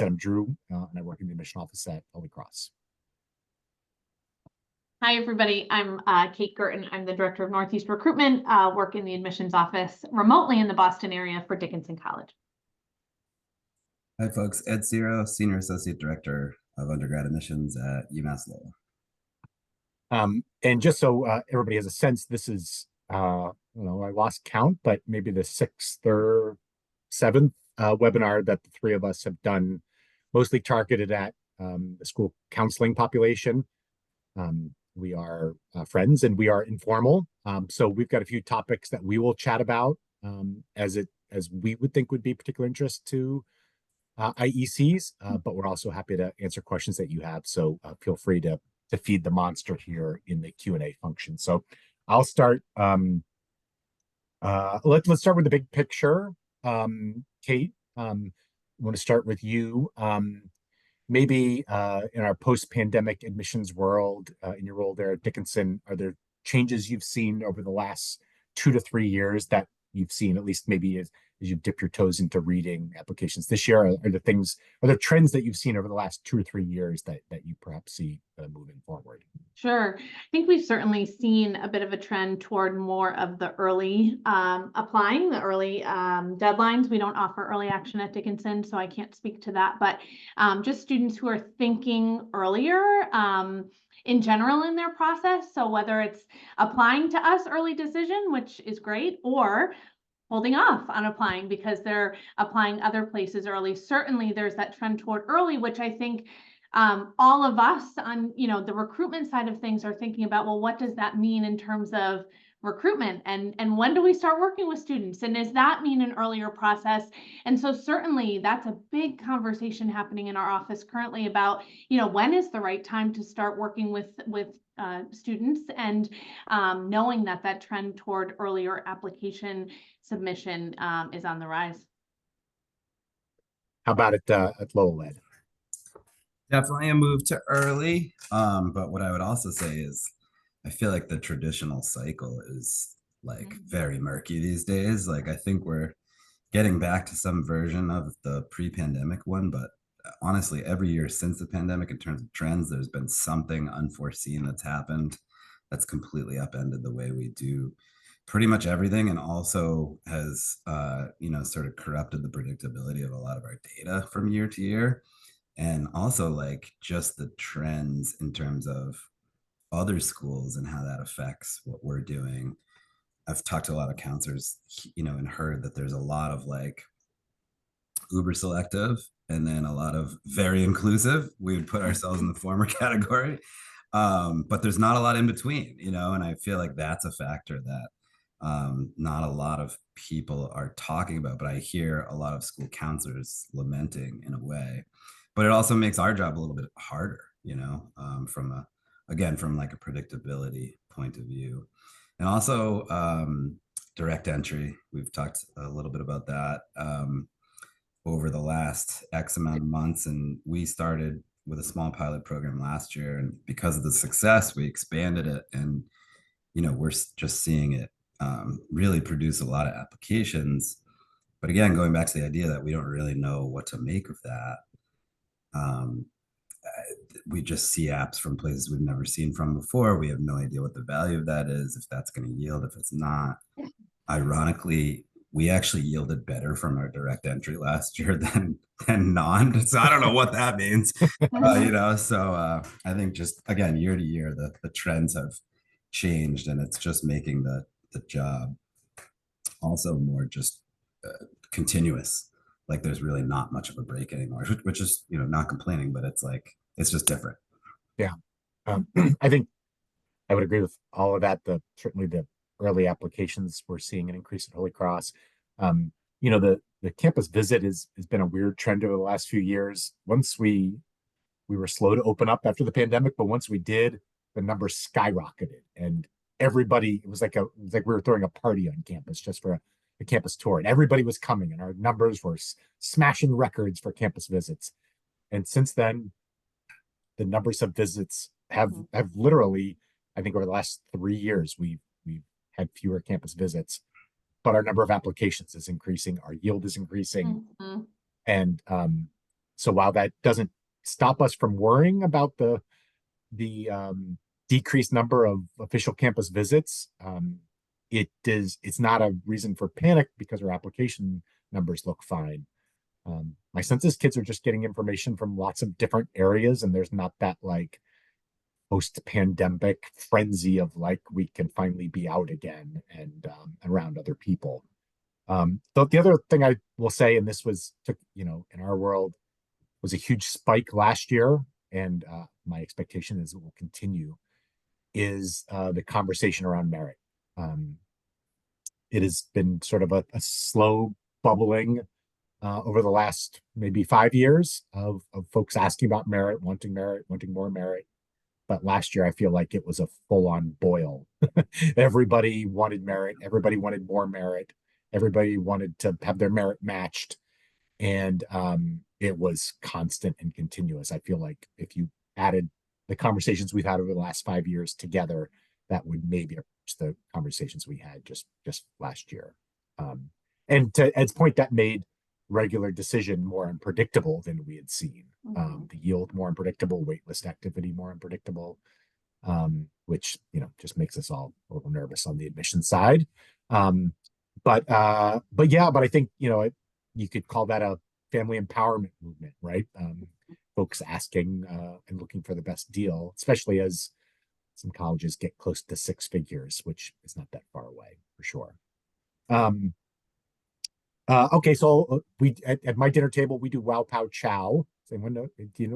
I'm Drew, and I work in the admission office at Holy Cross. Hi, everybody. I'm Kate Gurton. I'm the Director of Northeast Recruitment, work in the admissions office remotely in the Boston area for Dickinson College. Hi, folks. Ed Zero, Senior Associate Director of Undergrad Admissions at UMass Lowell. And just so everybody has a sense, this is, I lost count, but maybe the 6th or 7th webinar that the three of us have done, mostly targeted at the school counseling population. We are friends and we are informal. So we've got a few topics that we will chat about as we would think would be particular interest to IECs, but we're also happy to answer questions that you have. So feel free to feed the monster here in the Q&A function. So I'll start. Let's start with the big picture. Kate, I want to start with you. Maybe in our post-pandemic admissions world, in your role there at Dickinson, are there changes you've seen over the last 2 to 3 years that you've seen, at least maybe as you dip your toes into reading applications this year? Are there trends that you've seen over the last 2 or 3 years that you perhaps see moving forward? Sure. I think we've certainly seen a bit of a trend toward more of the early applying, the early deadlines. We don't offer early action at Dickinson, so I can't speak to that, but just students who are thinking earlier in general in their process. So whether it's applying to us early decision, which is great, or holding off on applying because they're applying other places early. Certainly there's that trend toward early, which I think all of us on the recruitment side of things are thinking about, well, what does that mean in terms of recruitment, and when do we start working with students, and does that mean an earlier process? And so certainly that's a big conversation happening in our office currently about when is the right time to start working with students, and knowing that trend toward earlier application submission is on the rise. How about at Lowell, Ed? Definitely a move to early. But what I would also say is I feel like the traditional cycle is very murky these days. I think we're getting back to some version of the pre-pandemic one, but honestly, every year since the pandemic, in terms of trends, there's been something unforeseen that's happened that's completely upended the way we do pretty much everything, and also has sort of corrupted the predictability of a lot of our data from year to year. And also just the trends in terms of other schools and how that affects what we're doing. I've talked to a lot of counselors, and heard that there's a lot of uber selective and then a lot of very inclusive. We would put ourselves in the former category, but there's not a lot in between, and I feel like that's a factor that not a lot of people are talking about, but I hear a lot of school counselors lamenting in a way. But it also makes our job a little bit harder, from a predictability point of view. And also direct entry. We've talked a little bit about that over the last X amount of months. And we started with a small pilot program last year. And because of the success, we expanded it. And, we're just seeing it really produce a lot of applications. But again, going back to the idea that we don't really know what to make of that. We just see apps from places we've never seen from before. We have no idea what the value of that is, if that's going to yield, if it's not. Ironically, we actually yielded better from our direct entry last year than non. So I don't know what that means, So I think just again, year to year, the trends have changed, and it's just making the job also more just continuous. There's really not much of a break anymore, which is, not complaining, but it's just different. Yeah. I think I would agree with all of that. Certainly the early applications, we're seeing an increase at Holy Cross. The campus visit has been a weird trend over the last few years. Once we were slow to open up after the pandemic, but once we did, the numbers skyrocketed, and everybody, it was like we were throwing a party on campus just for a campus tour, and everybody was coming, and our numbers were smashing records for campus visits. And since then, the numbers of visits have literally, I think over the last 3 years, we've had fewer campus visits, but our number of applications is increasing, our yield is increasing. And So while that doesn't stop us from worrying about the decreased number of official campus visits, it's not a reason for panic because our application numbers look fine. My sense is kids are just getting information from lots of different areas, and there's not that like post-pandemic frenzy of like we can finally be out again and around other people. The other thing I will say, and this was took, in our world was a huge spike last year, and my expectation is it will continue, is the conversation around merit. It has been sort of a slow bubbling over the last maybe 5 years of folks asking about merit, wanting more merit. But last year, I feel like it was a full-on boil. Everybody wanted merit. Everybody wanted more merit. Everybody wanted to have their merit matched. And it was constant and continuous. I feel like if you added the conversations we've had over the last 5 years together, that would maybe approach the conversations we had just last year. And to Ed's point, that made regular decision more unpredictable than we had seen. The yield more unpredictable, waitlist activity more unpredictable, which just makes us all a little nervous on the admission side. But I think you could call that a family empowerment movement, right? Folks asking and looking for the best deal, especially as some colleges get close to 6 figures, which is not that far away for sure. Okay, so we at my dinner table we do Wow Pow Chow. Does anyone know?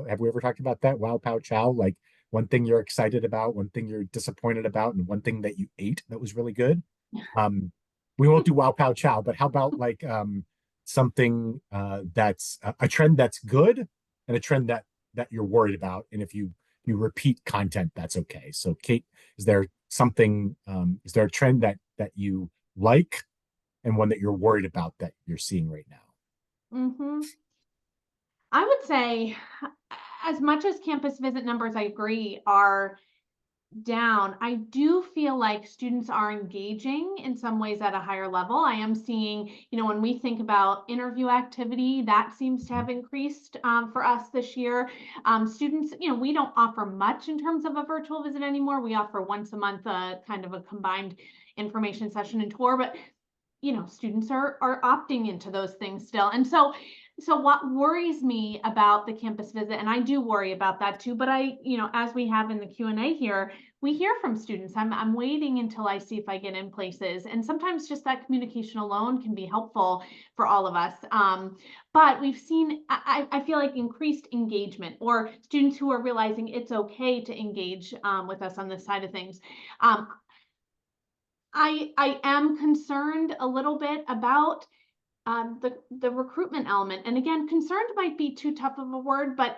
Have we ever talked about that Wow Pow Chow? Like one thing you're excited about, one thing you're disappointed about, and one thing that you ate that was really good. We won't do Wow Pow Chow, but how about like something that's a trend that's good and a trend that you're worried about, and if you repeat content, that's okay. So Kate, is there something? Is there a trend that you like? And one that you're worried about that you're seeing right now? I would say, as much as campus visit numbers, I agree, are down, I do feel like students are engaging in some ways at a higher level. I am seeing, when we think about interview activity, that seems to have increased for us this year. Students, we don't offer much in terms of a virtual visit anymore. We offer once a month kind of a combined information session and tour, but students are opting into those things still. And so what worries me about the campus visit, and I do worry about that too, but as we have in the Q&A here, we hear from students. I'm waiting until I see if I get in places. And sometimes just that communication alone can be helpful for all of us. But we've seen, I feel like, increased engagement, or students who are realizing it's okay to engage with us on this side of things. I am concerned a little bit about the recruitment element. And again, concerned might be too tough of a word, but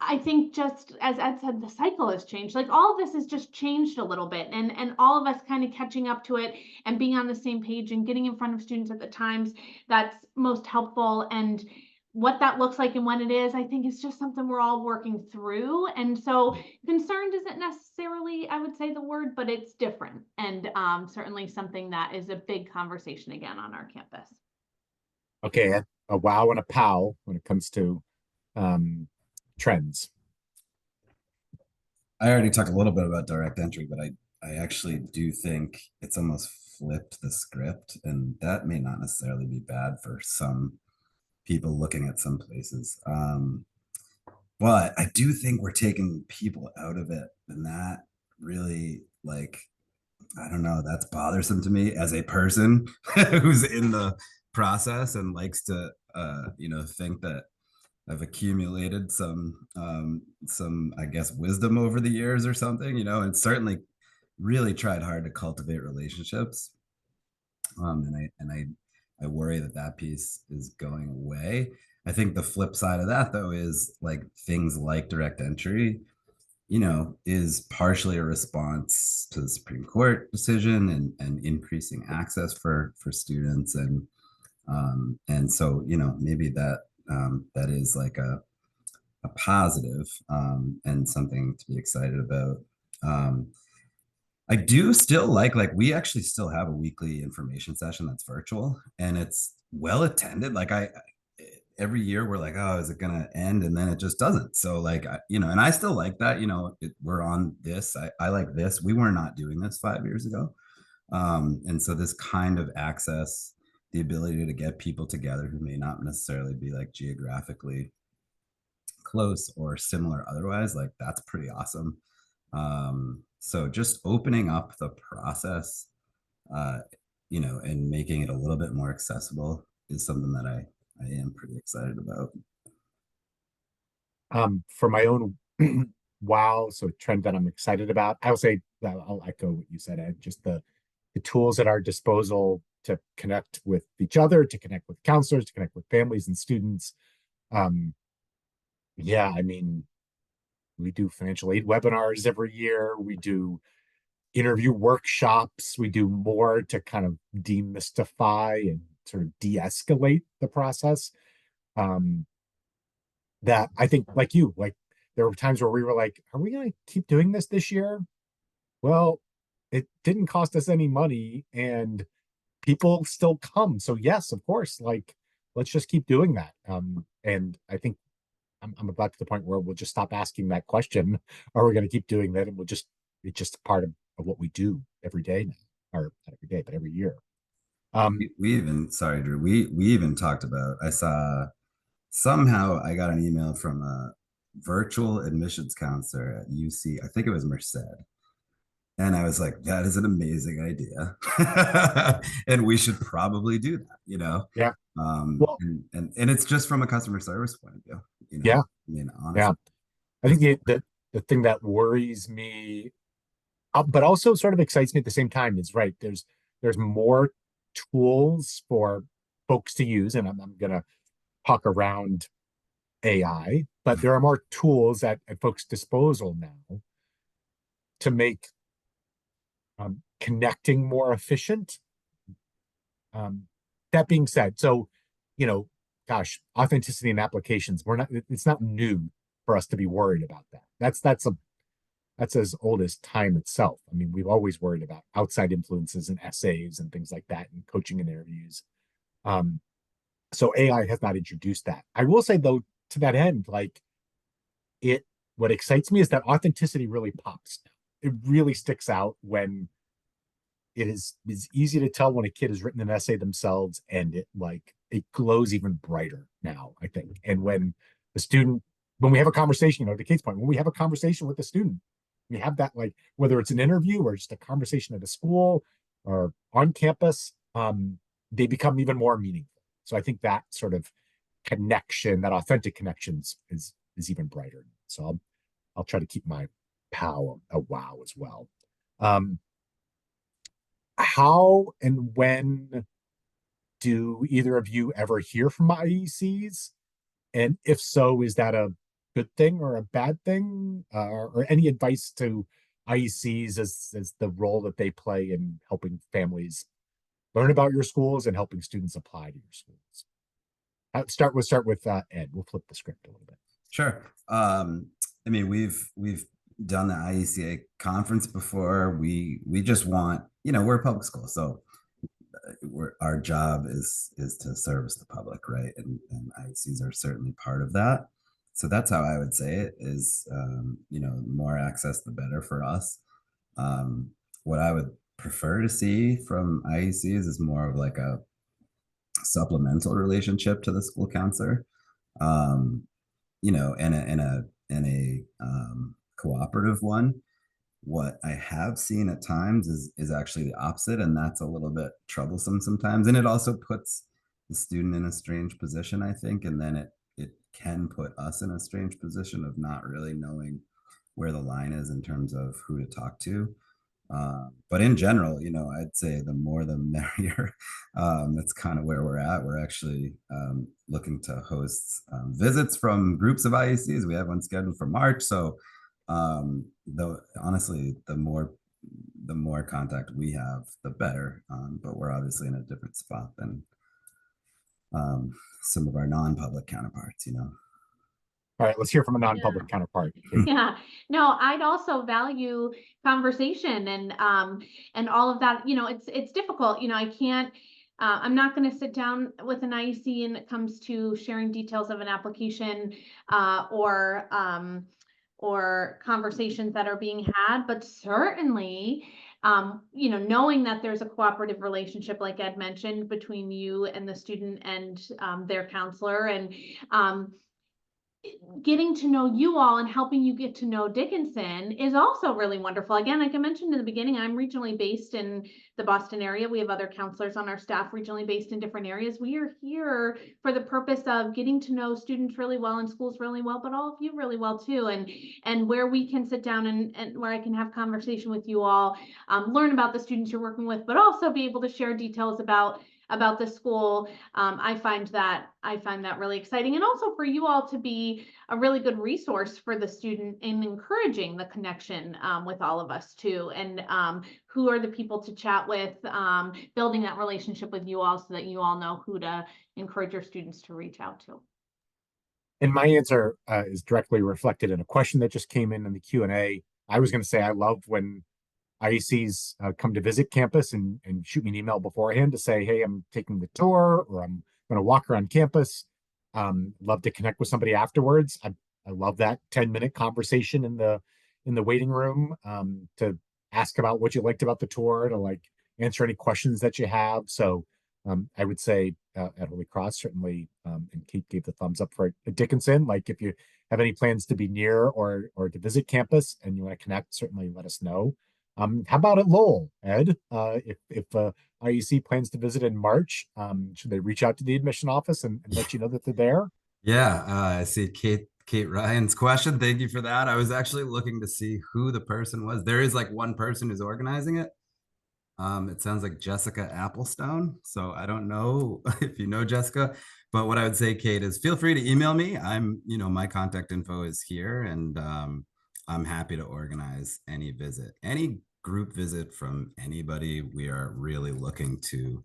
I think, just as Ed said, the cycle has changed. Like all of this has just changed a little bit, and all of us kind of catching up to it and being on the same page and getting in front of students at the times that's most helpful. And what that looks like and when it is, I think, is just something we're all working through. And so concerned isn't necessarily, I would say, the word, but it's different. And certainly something that is a big conversation again on our campus. Okay, a wow and a pow when it comes to trends. I already talked a little bit about direct entry, but I actually do think it's almost flipped the script, and that may not necessarily be bad for some people looking at some places. But I do think we're taking people out of it, and that really, like, I don't know, that's bothersome to me as a person who's in the process and likes to think that I've accumulated some I guess wisdom over the years or something, and certainly really tried hard to cultivate relationships. And I worry that piece is going away. I think the flip side of that, though, is like things like direct entry, is partially a response to the Supreme Court decision and increasing access for students. And so, maybe that is like a positive and something to be excited about. I do still like we actually still have a weekly information session that's virtual, and it's well attended. Like every year we're like, oh, is it gonna end? And then it just doesn't. So like, and I still like that, we're on this. I like this. We were not doing this 5 years ago. And so this kind of access, the ability to get people together who may not necessarily be like geographically close or similar otherwise, like that's pretty awesome. So just opening up the process, uh, and making it a little bit more accessible is something that I am pretty excited about. For my own wow, so trend that I'm excited about, I will say that I'll echo what you said, Ed, just the tools at our disposal to connect with each other, to connect with counselors, to connect with families and students. Um, yeah, I mean, we do financial aid webinars every year. We do interview workshops. We do more to kind of demystify and sort of de-escalate the process. Um, that I think, like you, like there were times where we were like, are we going to keep doing this year? Well, it didn't cost us any money and people still come. So yes, of course, like let's just keep doing that. And I think I'm about to the point where we'll just stop asking that question. Are we going to keep doing that? And it's just part of what we do every day now, or not every day, but every year. We even, sorry, Drew, we even talked about, I saw somehow I got an email from a virtual admissions counselor at UC. I think it was Merced. And I was like, that is an amazing idea. And we should probably do that. Yeah. Well, And it's just from a customer service point of view. yeah. I mean, Yeah. honestly. I think the thing that worries me, but also sort of excites me at the same time is right. There's more tools for folks to use, and I'm gonna talk around AI, but there are more tools at folks' disposal now to make connecting more efficient. That being said, so gosh, authenticity in applications, it's not new for us to be worried about that. That's as old as time itself. I mean, we've always worried about outside influences and essays and things like that and coaching and interviews. So AI has not introduced that. I will say though, to that end, like what excites me is that authenticity really pops now. It really sticks out when it's easy to tell when a kid has written an essay themselves and it glows even brighter now, I think. And when we have a conversation, to Kate's point, when we have a conversation with the student, we have that, like, whether it's an interview or just a conversation at a school or on campus, they become even more meaningful. So I think that sort of connection, that authentic connections is even brighter. So I'll try to keep my POW a wow as well. How and when do either of you ever hear from IECs? And if so, is that a good thing or a bad thing? Or any advice to IECs as the role that they play in helping families learn about your schools and helping students apply to your schools? We'll start with Ed. We'll flip the script a little bit. Sure. I mean, we've done the IECA conference before. We just want, we're a public school, so our job is to service the public, right? And IECs are certainly part of that. So that's how I would say it is, more access, the better for us. What I would prefer to see from IECs is more of like a supplemental relationship to the school counselor, and a cooperative one. What I have seen at times is actually the opposite, and that's a little bit troublesome sometimes. And it also puts the student in a strange position, I think, and then it can put us in a strange position of not really knowing where the line is in terms of who to talk to. But in general, I'd say the more the merrier. That's kind of where we're at. We're actually looking to host visits from groups of IECs. We have one scheduled for March. So honestly, the more contact we have, the better. But we're obviously in a different spot than some of our non-public counterparts, All right, let's hear from a non-public counterpart. Yeah, no, I'd also value conversation and all of that. It's difficult. I can't I'm not going to sit down with an IEC when it comes to sharing details of an application or conversations that are being had, but certainly, knowing that there's a cooperative relationship, like Ed mentioned, between you and the student and their counselor, and getting to know you all and helping you get to know Dickinson is also really wonderful. Again, like I mentioned in the beginning, I'm regionally based in the Boston area. We have other counselors on our staff regionally based in different areas. We are here for the purpose of getting to know students really well and schools really well, but all of you really well too. And where we can sit down and where I can have conversation with you all, learn about the students you're working with, but also be able to share details about the school. I find that really exciting, and also for you all to be a really good resource for the student in encouraging the connection with all of us too, and who are the people to chat with, building that relationship with you all so that you all know who to encourage your students to reach out to. And my answer is directly reflected in a question that just came in the Q&A. I was going to say I love when IECs come to visit campus and shoot me an email beforehand to say, hey, I'm taking the tour or I'm going to walk around campus. Love to connect with somebody afterwards. I love that 10-minute conversation in the waiting room, to ask about what you liked about the tour, to like answer any questions that you have. So I would say at Holy Cross, certainly, and Kate gave the thumbs up for it at Dickinson. Like if you have any plans to be near or to visit campus and you want to connect, certainly let us know. How about at Lowell, Ed? If IEC plans to visit in March, should they reach out to the admission office and let you know that they're there? Yeah, I see Kate Ryan's question. Thank you for that. I was actually looking to see who the person was. There is like one person who's organizing it. It sounds like Jessica Applestone. So I don't know if you know Jessica, but what I would say, Kate, is feel free to email me. My contact info is here, and I'm happy to organize any visit, any group visit from anybody. We are really looking to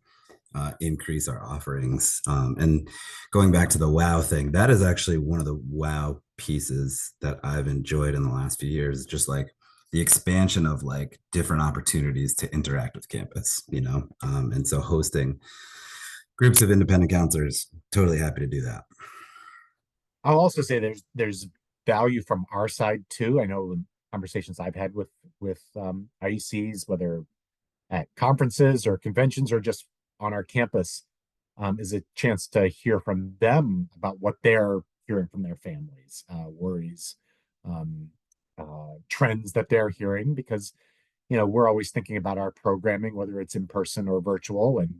increase our offerings. And going back to the WOW thing, that is actually one of the WOW pieces that I've enjoyed in the last few years, just like the expansion of like different opportunities to interact with campus, and so hosting groups of independent counselors, totally happy to do that. I'll also say there's value from our side too. I know in conversations I've had with IECs, whether at conferences or conventions or just on our campus, is a chance to hear from them about what they're hearing from their families, worries, um, trends that they're hearing, because we're always thinking about our programming, whether it's in person or virtual. And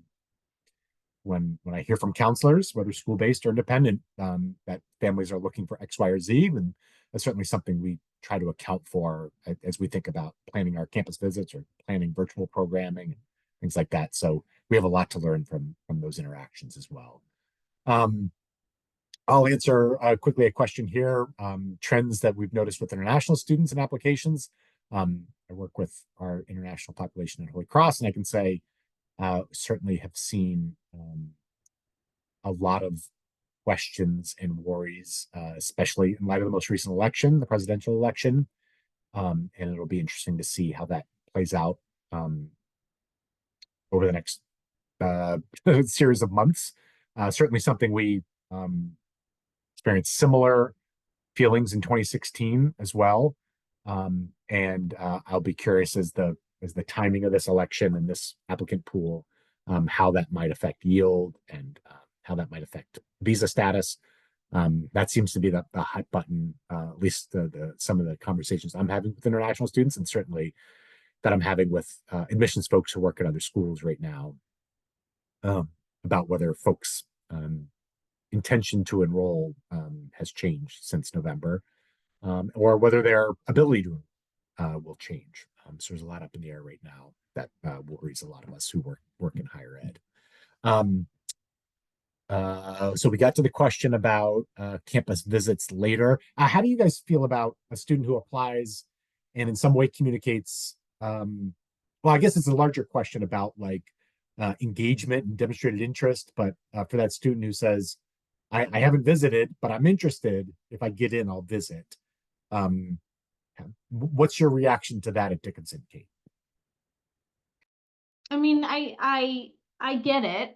when I hear from counselors, whether school-based or independent, that families are looking for X, Y, or Z, and that's certainly something we try to account for as we think about planning our campus visits or planning virtual programming and things like that. So we have a lot to learn from those interactions as well. I'll answer quickly a question here. Trends that we've noticed with international students and applications. I work with our international population at Holy Cross, and I can say certainly have seen a lot of questions and worries, especially in light of the most recent election, the presidential election. And it'll be interesting to see how that plays out over the next series of months. Certainly something we experienced similar feelings in 2016 as well. And I'll be curious as the timing of this election and this applicant pool, how that might affect yield and how that might affect visa status. That seems to be the hot button, at least some of the conversations I'm having with international students, and certainly that I'm having with admissions folks who work at other schools right now, about whether folks' intention to enroll has changed since November, or whether their ability to will change. So there's a lot up in the air right now that worries a lot of us who work in higher ed. So we got to the question about campus visits later. How do you guys feel about a student who applies and in some way communicates? Well, I guess it's a larger question about like engagement and demonstrated interest, but for that student who says, I haven't visited, but I'm interested. If I get in, I'll visit. What's your reaction to that at Dickinson, Kate? I mean, I I get it.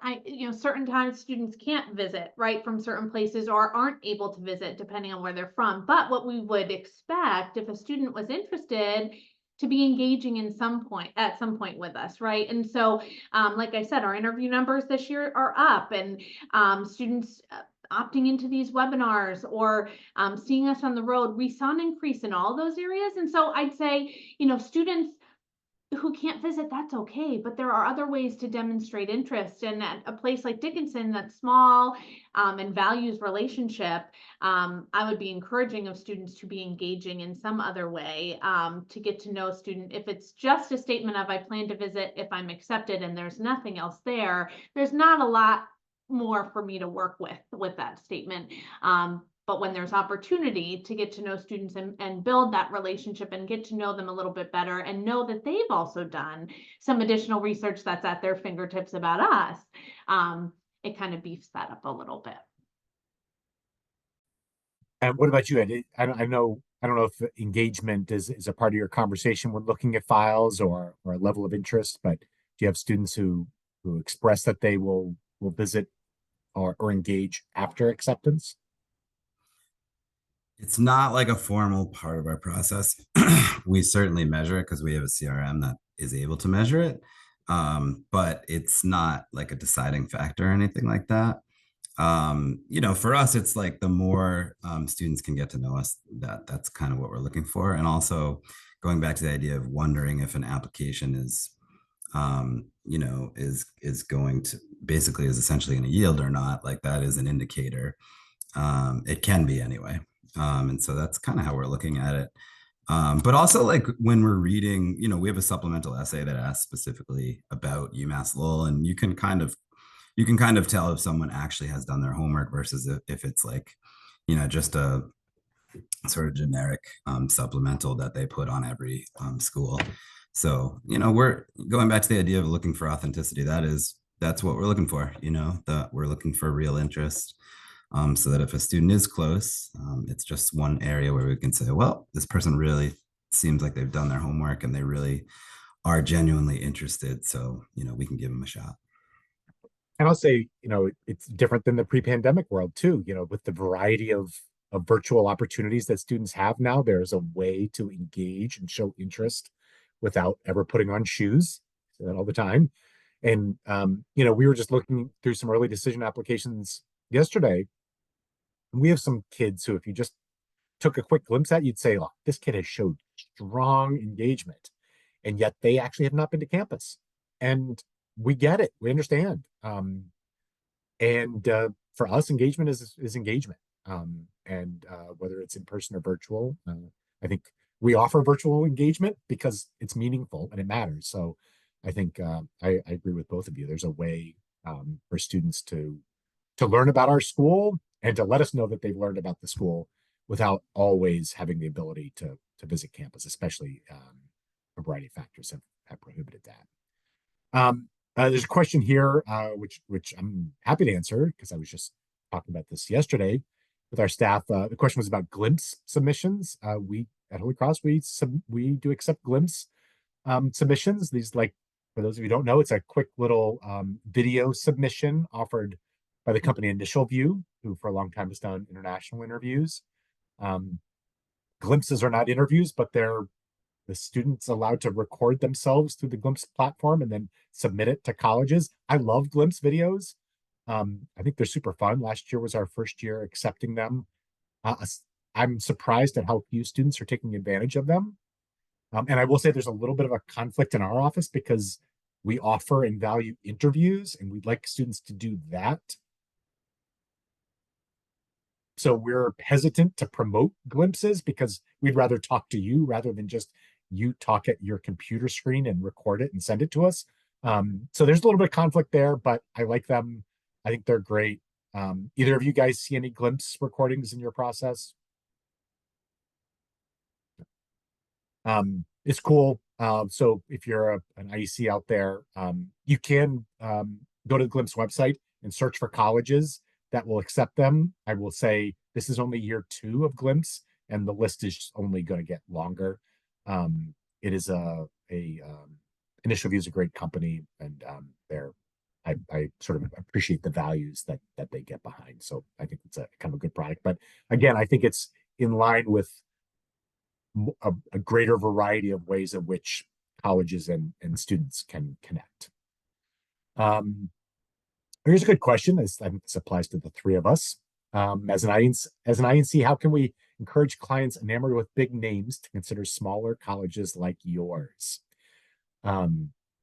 Certain times students can't visit, right, from certain places or aren't able to visit depending on where they're from. But what we would expect if a student was interested to be engaging in at some point with us, right? And so, like I said, our interview numbers this year are up, and students opting into these webinars or seeing us on the road, we saw an increase in all those areas. And so I'd say, students who can't visit, that's okay. But there are other ways to demonstrate interest. And at a place like Dickinson that's small and values relationship, I would be encouraging of students to be engaging in some other way to get to know a student. If it's just a statement of I plan to visit if I'm accepted and there's nothing else there, there's not a lot more for me to work with that statement. But when there's opportunity to get to know students and build that relationship and get to know them a little bit better and know that they've also done some additional research that's at their fingertips about us, it kind of beefs that up a little bit. And what about you, Ed? I don't know if engagement is a part of your conversation when looking at files or a level of interest, but do you have students who express that they will visit or engage after acceptance? It's not like a formal part of our process. We certainly measure it because we have a CRM that is able to measure it. But it's not like a deciding factor or anything like that. For us, it's like the more students can get to know us, that's kind of what we're looking for. And also going back to the idea of wondering if an application is going to basically is essentially going to yield or not, like that is an indicator. It can be anyway. And so that's kind of how we're looking at it. But also like when we're reading, we have a supplemental essay that asks specifically about UMass Lowell, and you can kind of tell if someone actually has done their homework versus if it's like, just a sort of generic supplemental that they put on every school. So, we're going back to the idea of looking for authenticity. That's what we're looking for, that we're looking for real interest. So that if a student is close, it's just one area where we can say, well, this person really seems like they've done their homework and they really are genuinely interested. So, we can give them a shot. And I'll say, it's different than the pre-pandemic world too, with the variety of virtual opportunities that students have now, there's a way to engage and show interest without ever putting on shoes. I say that all the time. And we were just looking through some early decision applications yesterday. And we have some kids who, if you just took a quick glimpse at, you'd say, oh, this kid has showed strong engagement. And yet they actually have not been to campus. And we get it. We understand. And for us, engagement is engagement. And whether it's in person or virtual, I think we offer virtual engagement because it's meaningful and it matters. So I think I agree with both of you. There's a way for students to learn about our school and to let us know that they've learned about the school without always having the ability to visit campus, especially a variety of factors have prohibited that. There's a question here, which I'm happy to answer because I was just talking about this yesterday with our staff. The question was about glimpse submissions. We at Holy Cross we do accept glimpse submissions. These, like, for those of you who don't know, it's a quick little video submission offered by the company Initial View, who for a long time has done international interviews. Glimpses are not interviews, but they're the students allowed to record themselves through the Glimpse platform and then submit it to colleges. I love Glimpse videos. I think they're super fun. Last year was our first year accepting them. I'm surprised at how few students are taking advantage of them. And I will say there's a little bit of a conflict in our office because we offer and value interviews and we'd like students to do that. So we're hesitant to promote glimpses because we'd rather talk to you rather than just you talk at your computer screen and record it and send it to us. So there's a little bit of conflict there, but I like them. I think they're great. Either of you guys see any glimpse recordings in your process? It's cool. So if you're an IEC out there, you can go to the Glimpse website and search for colleges that will accept them. I will say this is only year 2 of Glimpse, and the list is only going to get longer. It is Initial View is a great company, and they're I sort of appreciate the values that they get behind. So I think it's a kind of a good product. But again, I think it's in line with a greater variety of ways in which colleges and students can connect. Here's a good question. I think this applies to the three of us. As an INC, how can we encourage clients enamored with big names to consider smaller colleges like yours?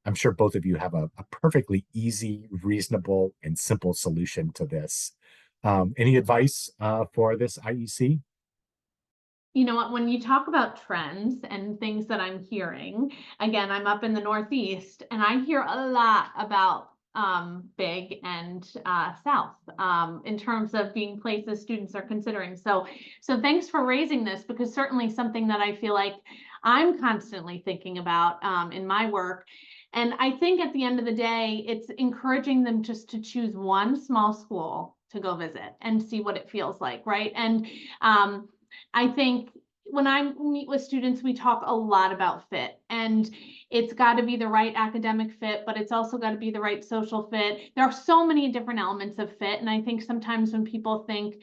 I'm sure both of you have a perfectly easy, reasonable, and simple solution to this. Any advice for this IEC? You know what, when you talk about trends and things that I'm hearing, again, I'm up in the Northeast and I hear a lot about big and south in terms of being places students are considering. So thanks for raising this, because certainly something that I feel like I'm constantly thinking about in my work. And I think at the end of the day, it's encouraging them just to choose one small school to go visit and see what it feels like, right? And I think when I meet with students, we talk a lot about fit, and it's got to be the right academic fit, but it's also got to be the right social fit. There are so many different elements of fit. And I think sometimes when people think,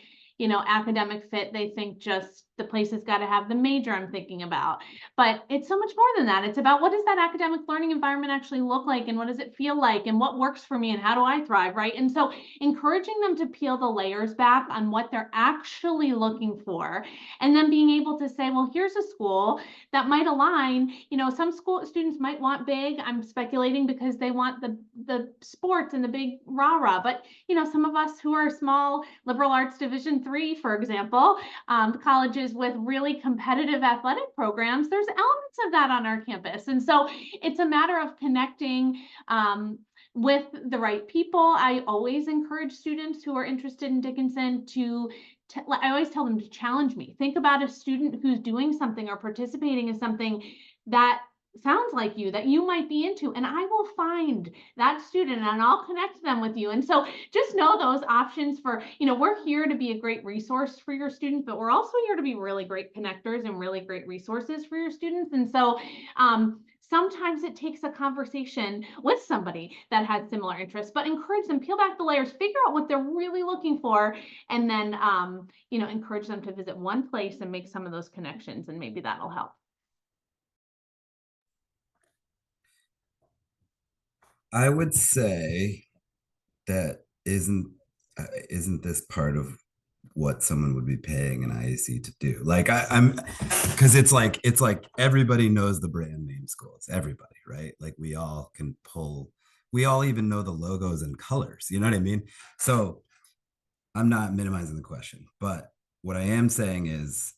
academic fit, they think just the place has got to have the major I'm thinking about. But it's so much more than that. It's about, what does that academic learning environment actually look like? And what does it feel like? And what works for me? And how do I thrive, right? And so encouraging them to peel the layers back on what they're actually looking for, and then being able to say, well, here's a school that might align. Some school students might want big, I'm speculating, because they want the sports and the big rah-rah. But some of us who are small liberal arts division 3, for example, colleges with really competitive athletic programs, there's elements of that on our campus. And so it's a matter of connecting with the right people. I always encourage students who are interested in Dickinson I always tell them to challenge me. Think about a student who's doing something or participating in something that sounds like you, that you might be into, and I will find that student and I'll connect them with you. And so just know those options for, we're here to be a great resource for your students, but we're also here to be really great connectors and really great resources for your students. And so sometimes it takes a conversation with somebody that has similar interests, but encourage them, peel back the layers, figure out what they're really looking for, and then encourage them to visit one place and make some of those connections, and maybe that'll help. I would say that isn't this part of what someone would be paying an IEC to do? Like I'm because it's like everybody knows the brand name schools, everybody, right? Like we all even know the logos and colors, you know what I mean? So I'm not minimizing the question, but what I am saying is,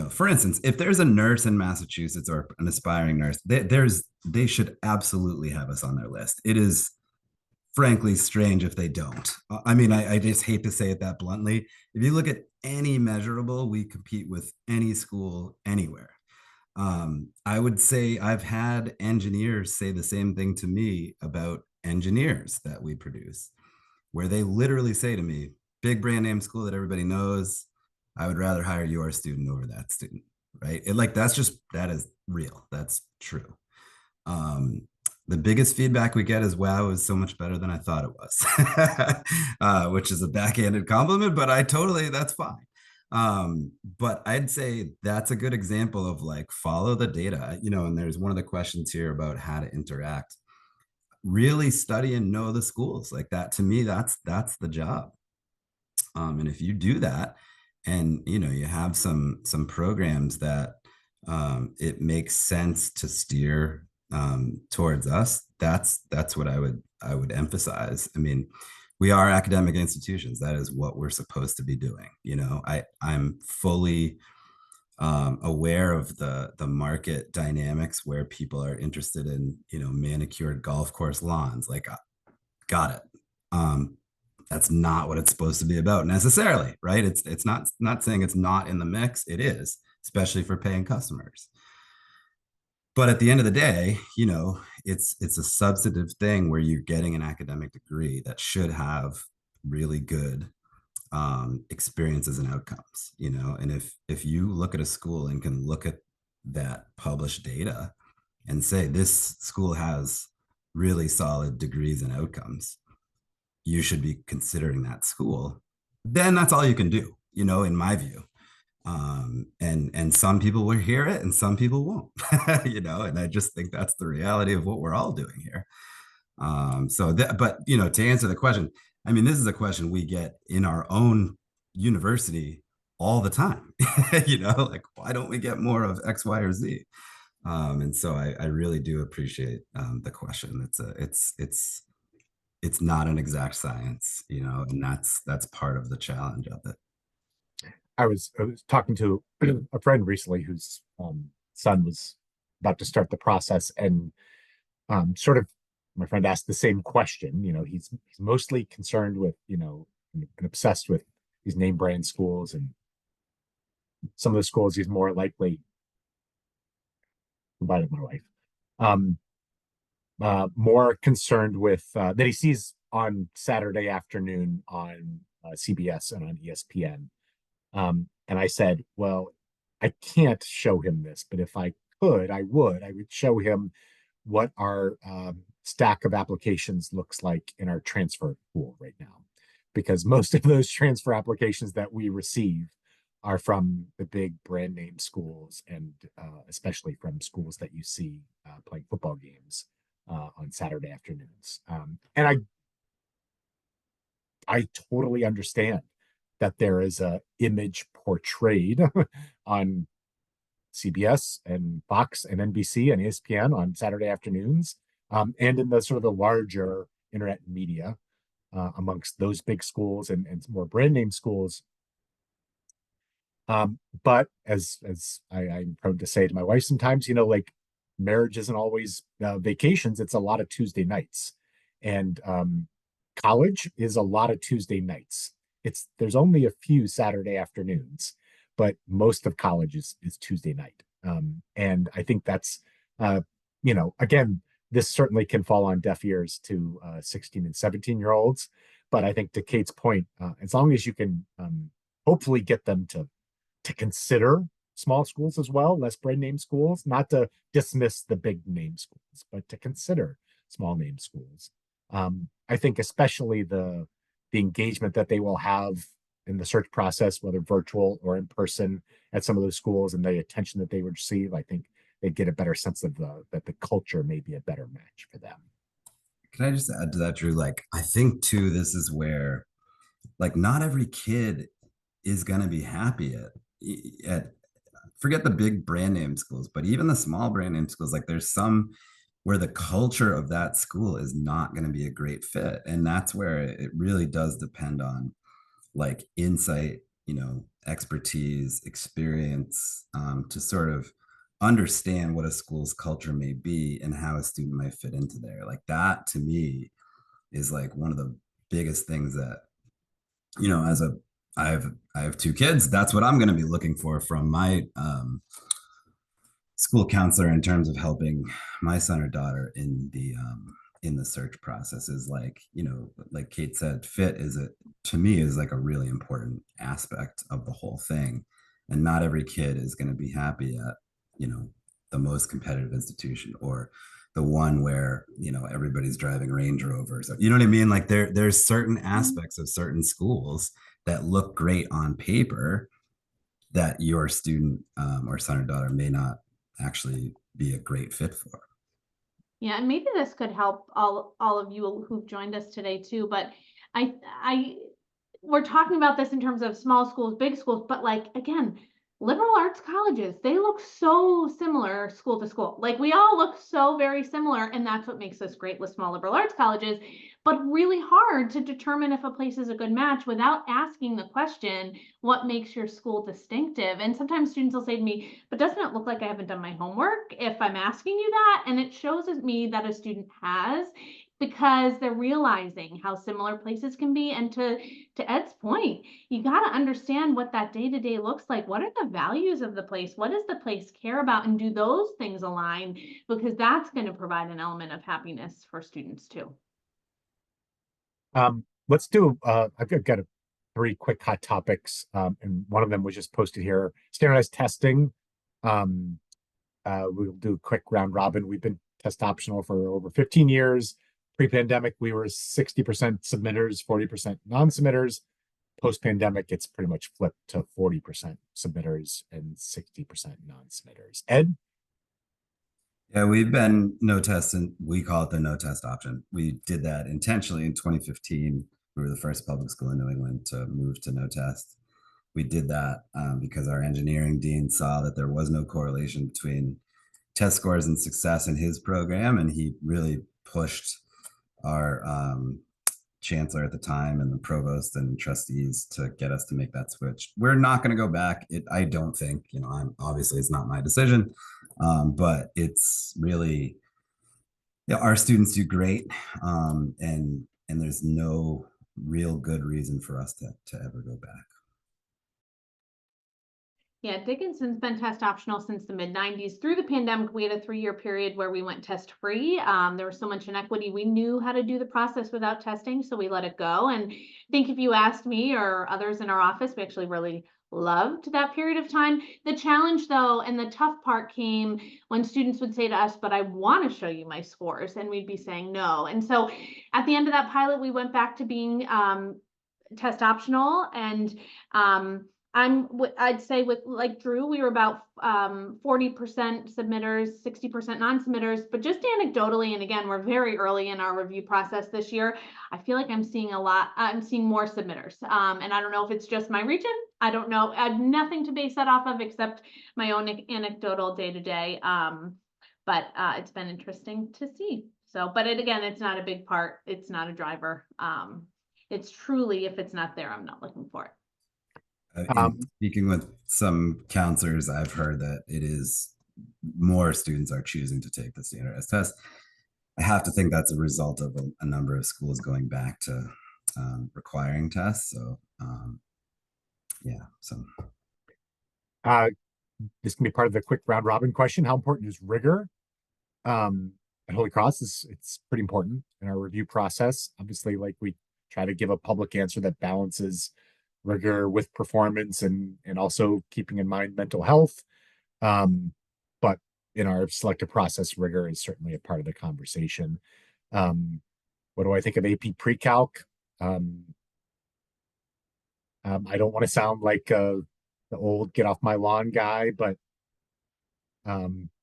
for instance, if there's a nurse in Massachusetts or an aspiring nurse, they should absolutely have us on their list. It is frankly strange if they don't. I mean, I just hate to say it that bluntly. If you look at any measurable, we compete with any school anywhere. I would say I've had engineers say the same thing to me about engineers that we produce, where they literally say to me, big brand name school that everybody knows, I would rather hire your student over that student, right? That is real. That's true. The biggest feedback we get is, wow, it was so much better than I thought it was, which is a backhanded compliment, but that's fine. But I'd say that's a good example of like, follow the data, and there's one of the questions here about how to interact. Really study and know the schools. Like that, to me, that's the job. And if you do that, and you have some programs that it makes sense to steer towards us, that's what I would emphasize. I mean, we are academic institutions. That is what we're supposed to be doing. I'm fully aware of the market dynamics where people are interested in manicured golf course lawns. Like, got it. That's not what it's supposed to be about necessarily, right? It's not saying it's not in the mix. It is, especially for paying customers. But at the end of the day, it's a substantive thing where you're getting an academic degree that should have really good experiences and outcomes, and if you look at a school and can look at that published data and say, this school has really solid degrees and outcomes, you should be considering that school. Then that's all you can do, you know, in my view. And some people will hear it and some people won't, you know, and I just think that's the reality of what we're all doing here. So that, but you know, to answer the question, I mean, this is a question we get in our own university all the time. You know, like why don't we get more of X, Y, or Z? And so I really do appreciate the question. It's not an exact science, you know, and that's part of the challenge of it. I was talking to a friend recently whose son was about to start the process, and sort of my friend asked the same question. You know, he's mostly concerned with, you know, and obsessed with these name brand schools, and some of the schools he's more likely invited my wife. Um, More concerned with that he sees on Saturday afternoon on CBS and on ESPN. And I said, well, I can't show him this, but if I could, I would. I would show him what our stack of applications looks like in our transfer pool right now, because most of those transfer applications that we receive are from the big brand name schools, and especially from schools that you see playing football games on Saturday afternoons. And I totally understand that there is a image portrayed on CBS and Fox and NBC and ESPN on Saturday afternoons, and in the sort of the larger internet media amongst those big schools and more brand name schools. But I'm prone to say to my wife sometimes, you know, like marriage isn't always vacations. It's a lot of Tuesday nights, and college is a lot of Tuesday nights. There's only a few Saturday afternoons, but most of college is Tuesday night. And I think that's you know, again, this certainly can fall on deaf ears to 16 and 17-year-olds. But I think to Kate's point, as long as you can hopefully get them to consider small schools as well, less brand name schools, not to dismiss the big name schools, but to consider small name schools. I think especially the engagement that they will have in the search process, whether virtual or in person at some of those schools, and the attention that they receive, I think they get a better sense of that the culture may be a better match for them. Can I just add to that, Drew? Like, I think too, this is where like not every kid is going to be happy at forget the big brand name schools, but even the small brand name schools, like there's some where the culture of that school is not going to be a great fit. And that's where it really does depend on like insight, you know, expertise, experience, to sort of understand what a school's culture may be and how a student might fit into there. Like that to me is like one of the biggest things that, you know, as a I have two kids. That's what I'm going to be looking for from my school counselor in terms of helping my son or daughter in the search process. Is like, you know, like Kate said, fit is a to me is like a really important aspect of the whole thing. And not every kid is going to be happy at, you know, the most competitive institution or the one where, you know, everybody's driving Range Rovers. You know what I mean? Like there's certain aspects of certain schools that look great on paper that your student or son or daughter may not actually be a great fit for. Yeah, and maybe this could help all of you who've joined us today too. But I we're talking about this in terms of small schools, big schools, but like again, liberal arts colleges, they look so similar school to school. Like we all look so very similar, and that's what makes us great with small liberal arts colleges, but really hard to determine if a place is a good match without asking the question, what makes your school distinctive? And sometimes students will say to me, but doesn't it look like I haven't done my homework if I'm asking you that? And it shows me that a student has, because they're realizing how similar places can be. And to Ed's point, you got to understand what that day-to-day looks like. What are the values of the place? What does the place care about? And do those things align? Because that's going to provide an element of happiness for students too. Let's do I've got three quick hot topics, and one of them was just posted here. Standardized testing. We'll do a quick round robin. We've been test optional for over 15 years. Pre-pandemic, we were 60% submitters, 40% non-submitters. Post-pandemic, it's pretty much flipped to 40% submitters and 60% non-submitters. Ed? Yeah, we've been no test, and we call it the no test option. We did that intentionally in 2015. We were the first public school in New England to move to no test. We did that because our engineering dean saw that there was no correlation between test scores and success in his program, and he really pushed our chancellor at the time and the provost and trustees to get us to make that switch. We're not going to go back. I don't think, I'm obviously it's not my decision, but it's really, our students do great, and there's no real good reason for us to ever go back. Yeah, Dickinson's been test optional since the mid-90s. Through the pandemic, we had a 3-year period where we went test free. There was so much inequity. We knew how to do the process without testing, so we let it go. And I think if you asked me or others in our office, we actually really loved that period of time. The challenge, though, and the tough part came when students would say to us, but I want to show you my scores, and we'd be saying no. And so at the end of that pilot, we went back to being test optional, and I'd say with like Drew, we were about 40% submitters, 60% non-submitters, but just anecdotally, and again, we're very early in our review process this year, I feel like I'm seeing more submitters. And I don't know if it's just my region. I don't know. I have nothing to base that off of except my own anecdotal day-to-day. But it's been interesting to see. So, but again, it's not a big part. It's not a driver. It's truly, if it's not there, I'm not looking for it. Speaking with some counselors, I've heard that it is more students are choosing to take the standardized test. I have to think that's a result of a number of schools going back to requiring tests. So This can be part of the quick round robin question. How important is rigor? At Holy Cross, it's pretty important in our review process. Obviously, like we try to give a public answer that balances rigor with performance and also keeping in mind mental health. But in our selective process, rigor is certainly a part of the conversation. What do I think of AP Pre-Calc? I don't want to sound like the old get off my lawn guy, but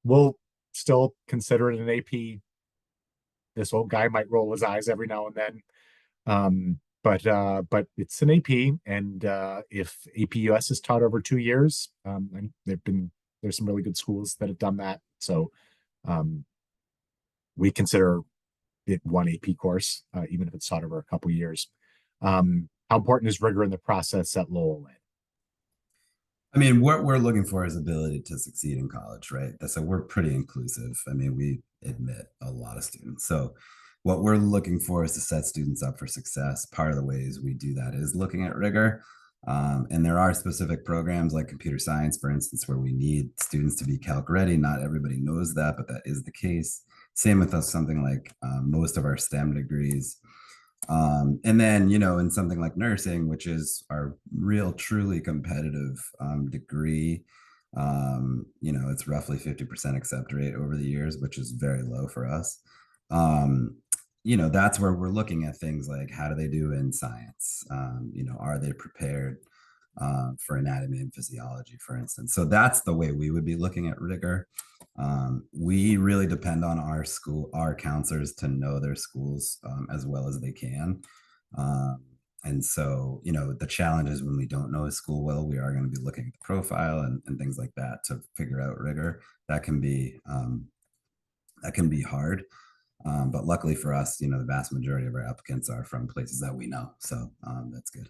we'll still consider it an AP. This old guy might roll his eyes every now and then. But it's an AP, and if AP US is taught over 2 years, and there's some really good schools that have done that. So we consider it one AP course, even if it's taught over a couple years. How important is rigor in the process at Lowell? I mean, what we're looking for is ability to succeed in college, right? So we're pretty inclusive. I mean, we admit a lot of students. So what we're looking for is to set students up for success. Part of the ways we do that is looking at rigor. And there are specific programs like computer science, for instance, where we need students to be calc ready. Not everybody knows that, but that is the case. Same with something like most of our STEM degrees. And then, in something like nursing, which is our real, truly competitive degree, it's roughly 50% accept rate over the years, which is very low for us. That's where we're looking at things like how do they do in science? Are they prepared for anatomy and physiology, for instance? So that's the way we would be looking at rigor. We really depend on our counselors to know their schools as well as they can. And so, the challenge is when we don't know a school well, we are going to be looking at the profile and things like that to figure out rigor. That can be hard. But luckily for us, the vast majority of our applicants are from places that we know. So that's good.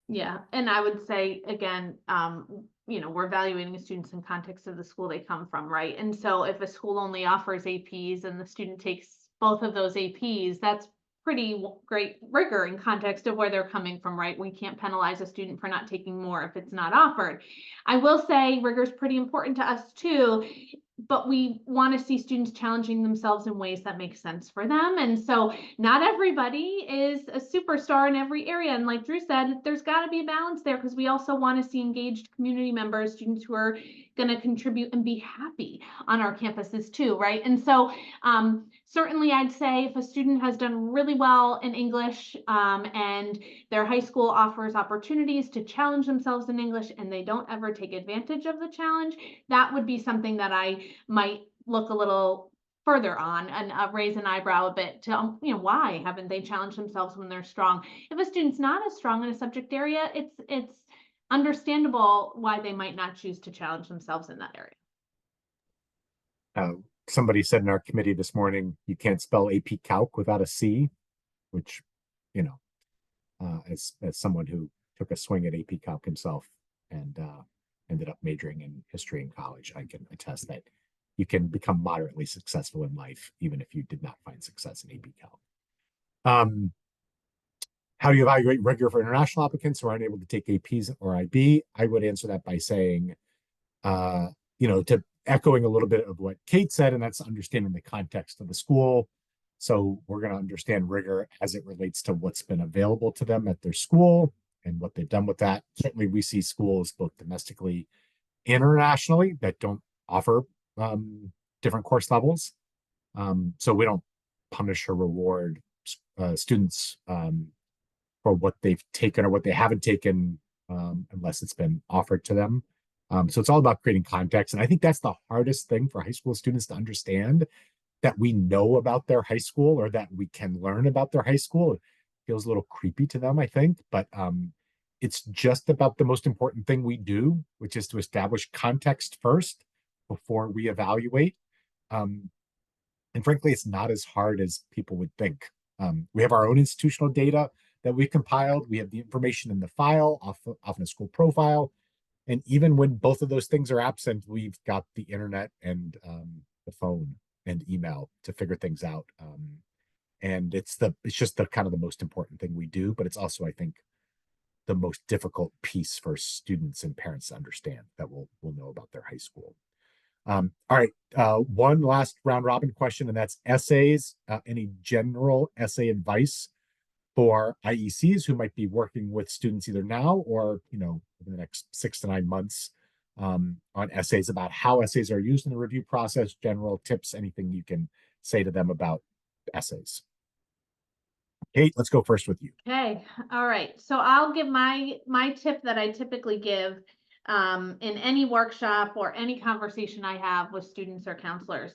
Yeah. And I would say, again, we're evaluating students in context of the school they come from, right? And so if a school only offers APs and the student takes both of those APs, that's pretty great rigor in context of where they're coming from, right? We can't penalize a student for not taking more if it's not offered. I will say rigor is pretty important to us too, but we want to see students challenging themselves in ways that make sense for them. And so not everybody is a superstar in every area. And like Drew said, there's got to be a balance there because we also want to see engaged community members, students who are going to contribute and be happy on our campuses too, right? And so certainly I'd say if a student has done really well in English and their high school offers opportunities to challenge themselves in English and they don't ever take advantage of the challenge, that would be something that I might look a little further on and raise an eyebrow a bit to, why haven't they challenged themselves when they're strong? If a student's not as strong in a subject area, it's understandable why they might not choose to challenge themselves in that area. Somebody said in our committee this morning, you can't spell AP Calc without a C, which, as someone who took a swing at AP Calc himself and ended up majoring in history in college, I can attest that you can become moderately successful in life, even if you did not find success in AP Calc. How do you evaluate rigor for international applicants who aren't able to take APs or IB? I would answer that by saying, to echoing a little bit of what Kate said, and that's understanding the context of the school. So we're going to understand rigor as it relates to what's been available to them at their school and what they've done with that. Certainly, we see schools both domestically and internationally that don't offer different course levels. So we don't punish or reward students for what they've taken or what they haven't taken unless it's been offered to them. So it's all about creating context. And I think that's the hardest thing for high school students to understand, that we know about their high school or that we can learn about their high school. It feels a little creepy to them, I think, but it's just about the most important thing we do, which is to establish context first before we evaluate. And frankly, it's not as hard as people would think. We have our own institutional data that we compiled. We have the information in the file, often a school profile. And even when both of those things are absent, we've got the internet and the phone and email to figure things out. And it's just the kind of the most important thing we do, but it's also, I think, the most difficult piece for students and parents to understand that we'll know about their high school. All right, one last round robin question, and that's essays. Any general essay advice for IECs who might be working with students either now or, over the next 6 to 9 months on essays, about how essays are used in the review process, general tips, anything you can say to them about essays? Kate, let's go first with you. Okay, all right. So I'll give my tip that I typically give in any workshop or any conversation I have with students or counselors.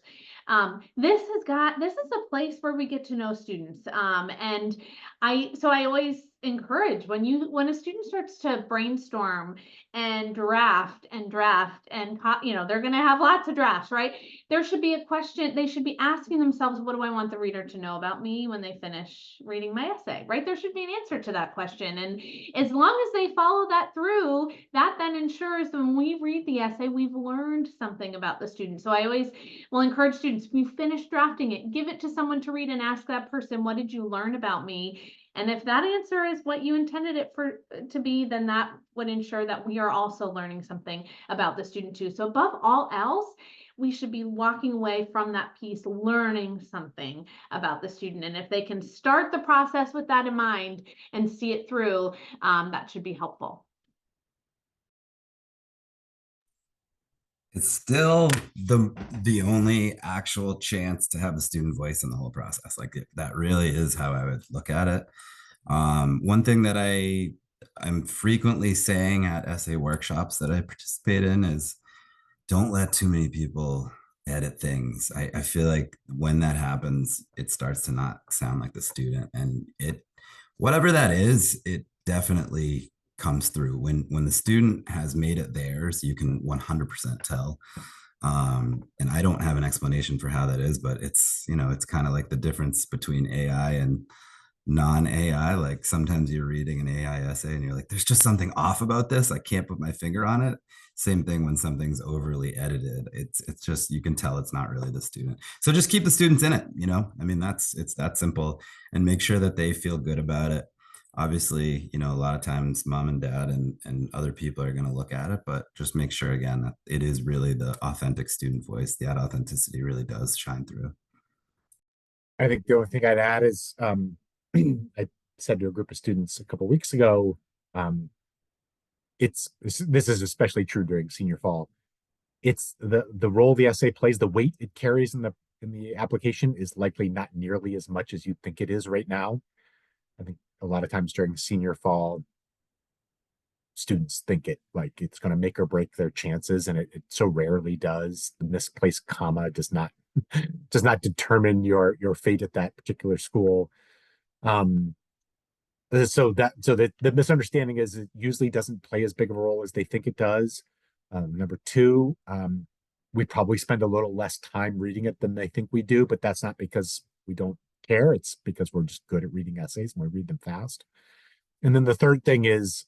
This is a place where we get to know students. And I always encourage when a student starts to brainstorm and draft and they're going to have lots of drafts, right? There should be a question. They should be asking themselves, what do I want the reader to know about me when they finish reading my essay, right? There should be an answer to that question. And as long as they follow that through, that then ensures when we read the essay, we've learned something about the student. So I always will encourage students, when you finish drafting it, give it to someone to read and ask that person, what did you learn about me? And if that answer is what you intended it to be, then that would ensure that we are also learning something about the student too. So above all else, we should be walking away from that piece learning something about the student. And if they can start the process with that in mind and see it through, that should be helpful. It's still the only actual chance to have a student voice in the whole process. Like that really is how I would look at it. One thing that I'm frequently saying at essay workshops that I participate in is, don't let too many people edit things. I feel like when that happens, it starts to not sound like the student, and whatever that is, it definitely comes through when the student has made it theirs. You can 100% tell. And I don't have an explanation for how that is, but it's kind of like the difference between AI and non-AI. Like sometimes you're reading an AI essay and you're like, there's just something off about this. I can't put my finger on it. Same thing when something's overly edited. It's just, you can tell it's not really the student. So just keep the students in it. I mean, it's that simple, and make sure that they feel good about it. Obviously, a lot of times mom and dad and other people are going to look at it, but just make sure again that it is really the authentic student voice. That authenticity really does shine through. I think the only thing I'd add is I said to a group of students a couple of weeks ago, this is especially true during senior fall. it's the role the essay plays, the weight it carries in the application is likely not nearly as much as you think it is right now. I think a lot of times during senior fall, students think it's going to make or break their chances, and it so rarely does. The misplaced comma does not does not determine your fate at that particular school. Um, so the misunderstanding is it usually doesn't play as big of a role as they think it does. Number two, we probably spend a little less time reading it than they think we do, but that's not because we don't care. It's because we're just good at reading essays and we read them fast. And then the third thing is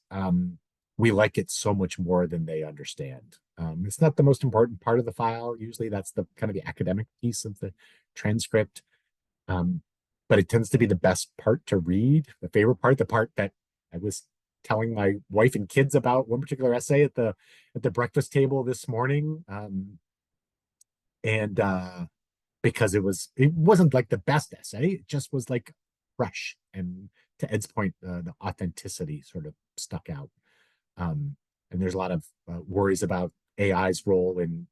we like it so much more than they understand. It's not the most important part of the file. Usually that's the kind of the academic piece of the transcript. But it tends to be the best part to read, the favorite part, the part that I was telling my wife and kids about one particular essay at the breakfast table this morning. And because it wasn't like the best essay, it just was like fresh. And to Ed's point, the authenticity sort of stuck out. And there's a lot of worries about AI's role in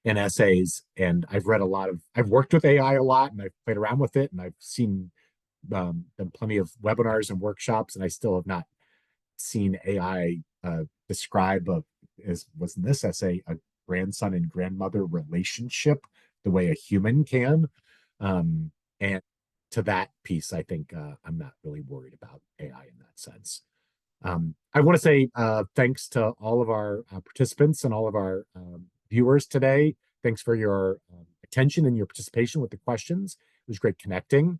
essays. And I've worked with AI a lot, and I've played around with it, and I've seen done plenty of webinars and workshops, and I still have not seen AI describe as was in this essay, a grandson and grandmother relationship the way a human can. And to that piece, I think I'm not really worried about AI in that sense. I want to say thanks to all of our participants and all of our viewers today. Thanks for your attention and your participation with the questions. It was great connecting.